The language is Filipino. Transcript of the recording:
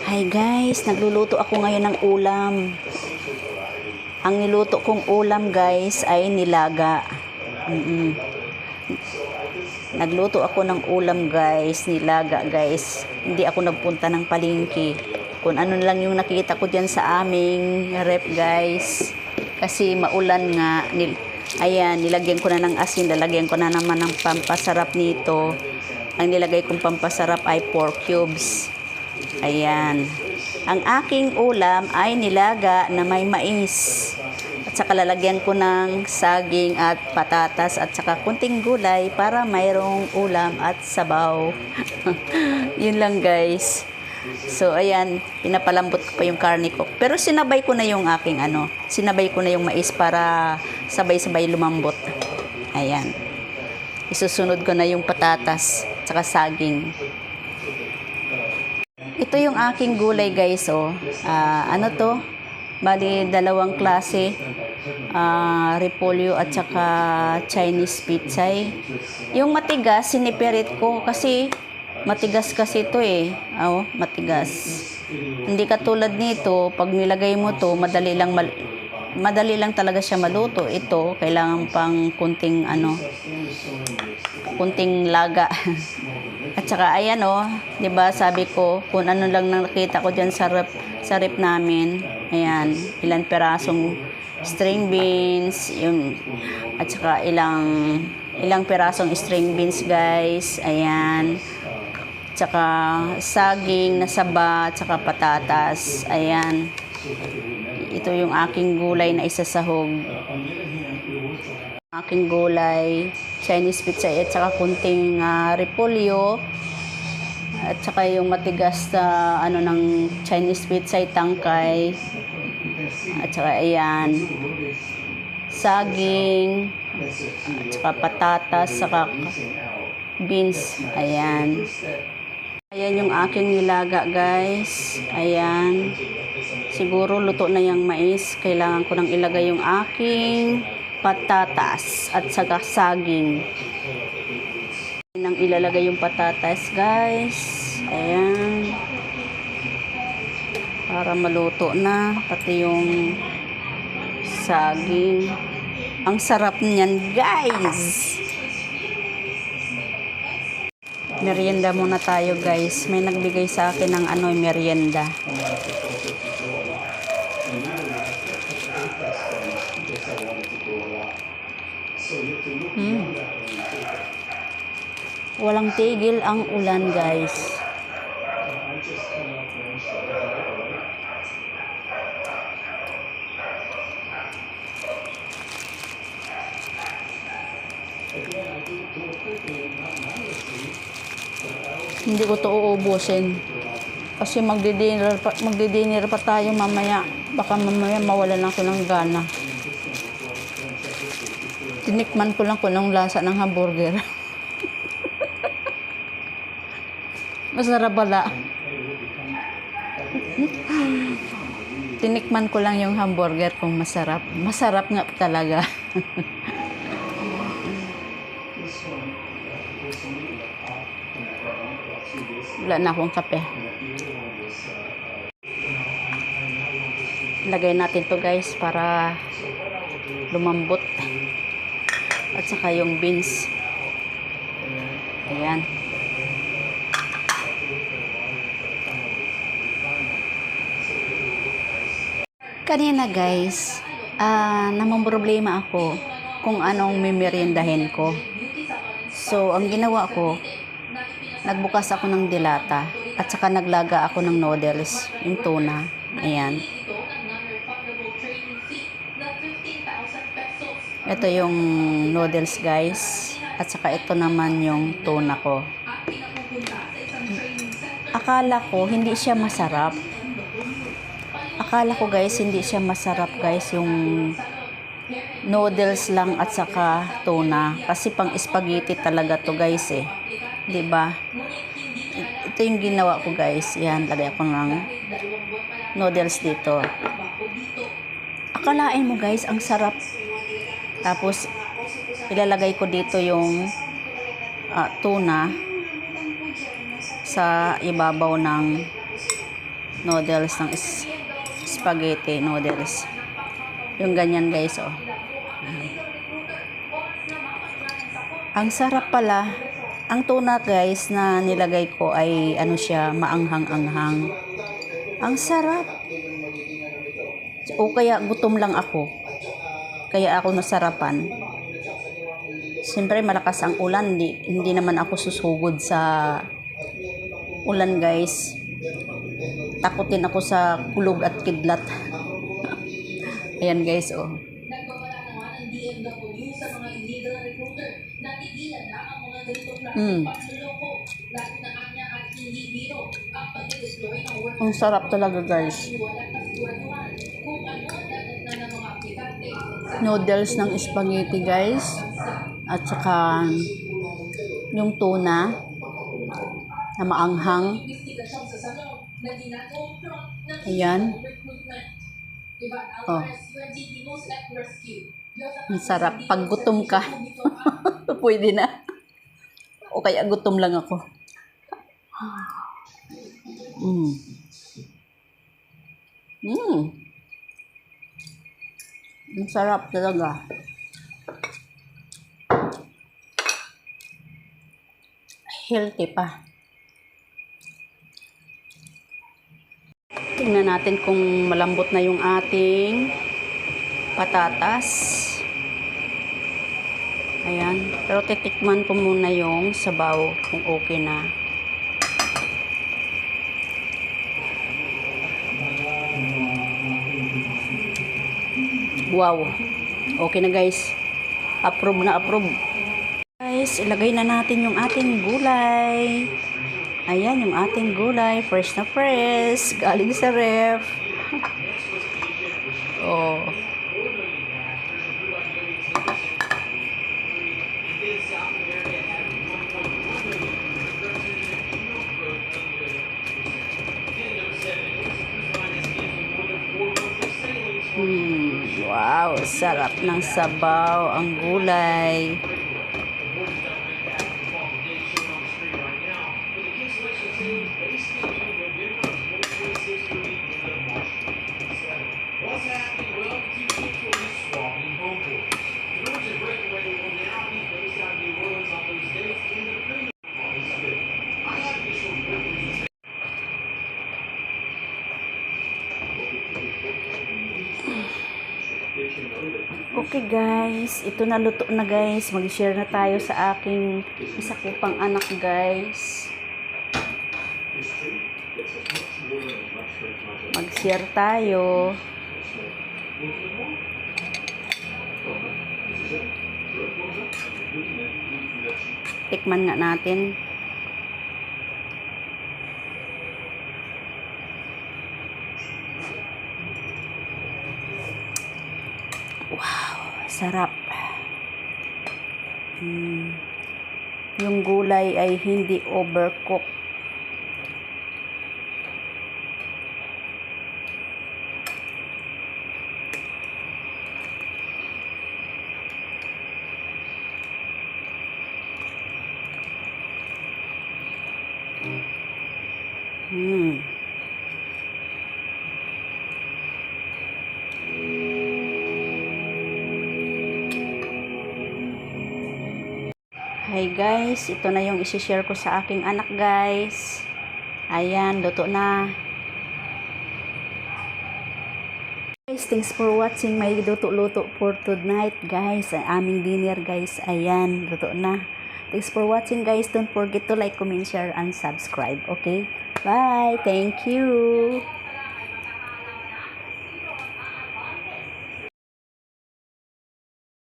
Hi guys, nagluluto ako ngayon ng ulam. Ang niluto kong ulam guys ay nilaga. Nagluto ako ng ulam guys, nilaga guys. Hindi ako nagpunta ng palengke. Kung ano lang yung nakita ko dyan sa aming rep guys. Kasi maulan nga. Ayan, nilagyan ko na ng asin. Lalagyan ko na naman ng pampasarap nito. Ang nilagay kong pampasarap ay 4 cubes. Ayan. Ang aking ulam ay nilaga na may mais. At saka lalagyan ko ng saging at patatas at saka kunting gulay para mayroong ulam at sabaw. Yun lang guys. So ayan, pinapalambot ko pa yung karne ko. Pero sinabay ko na yung aking sinabay ko na yung mais para sabay-sabay lumambot. Ayan. Isusunod ko na yung patatas at saka saging. Ito yung aking gulay guys, ano to? Bali, dalawang klase. Repolyo at saka Chinese pitsay. Yung matigas, sinipirit ko kasi matigas kasi ito matigas. Hindi katulad nito, pag nilagay mo to, madali lang talaga siya maluto. Ito, kailangan pang kunting kunting laga. At saka ayan 'di ba sabi ko kung ano lang nakita ko diyan sa rep namin. Ayan, ilang perasong string beans, at saka ilang perasong string beans guys. Ayan. At saka saging na saba, at saka patatas. Ayan. Ito yung aking gulay na isasahog. Aking gulay, Chinese pizza at saka kunting repolyo at saka yung matigas na ng Chinese pizza tangkay at saka ayan saging at saka patatas saka beans. Ayan yung aking nilaga guys. Ayan, siguro luto na yung mais. Kailangan ko nang ilagay yung aking patatas at saka saging. Nang ilalagay yung patatas guys. Ayan, para maluto na pati yung saging. Ang sarap niyan guys. Merienda muna tayo guys. May nagbigay sa akin ng merienda. Walang tigil ang ulan guys. Hindi ko to uubusin kasi magdi-dinner pa tayo mamaya. Baka mamaya mawalan ako ng gana. Tinikman ko lang kung anong lasa ng hamburger. Masarap pala. Tinikman ko lang yung hamburger kung masarap. Masarap nga talaga. Wala na akong kape. Lagay natin to guys para lumambot. At saka yung beans. Ayan. Kanina guys, namumroblema ako kung anong mimeriendahin ko. So, ang ginawa ko, nagbukas ako ng dilata at saka naglaga ako ng noodles, yung tuna. Ayan. Ito yung noodles guys. At saka ito naman yung tuna ko. Akala ko hindi siya masarap. Akala ko guys hindi siya masarap guys yung noodles lang at saka tuna. Kasi pang spaghetti talaga to guys 'Di ba? Ito yung ginawa ko guys. Yan, lagay ako ng noodles dito. Akalain mo guys, ang sarap. Tapos ilalagay ko dito yung tuna sa ibabaw ng noodles ng spaghetti noodles. Yung ganyan guys, oh. Ang sarap pala. Ang tuna guys na nilagay ko ay ano siya, maanghang-anghang. Ang sarap. O kaya gutom lang ako. Kaya ako nasarapan. Siyempre malakas ang ulan, hindi naman ako susugod sa ulan guys. Takutin ako sa kulog at kidlat. Ayan guys, oh. Ang sarap talaga guys. Noodles ng spaghetti guys. At saka yung tuna na maanghang. Ayan. Oh. Ang sarap. Pag gutom ka, pwede na. O kaya gutom lang ako. Ang sarap talaga. Healthy pa. Tingnan natin kung malambot na yung ating patatas. Ayan. Pero titikman ko muna yung sabaw kung okay na. Wow. Okay na guys. Approve na approve. Guys, ilagay na natin yung ating gulay. Ayan, yung ating gulay. Fresh na fresh. Galing sa ref. Oh. Wow, sarap ng sabaw ang gulay. Okay guys, ito na luto na guys. Mag-share na tayo sa aking isa ko pang anak guys. Mag-share tayo. Tikman nga natin. Wow, sarap. Yung gulay ay hindi overcook. Hi guys, ito na yung isi-share ko sa aking anak guys. Ayan, luto na. Guys, thanks for watching my luto-luto for tonight guys. Aming dinner guys. Ayan, luto na. Thanks for watching guys. Don't forget to like, comment, share, and subscribe. Okay? Bye! Thank you!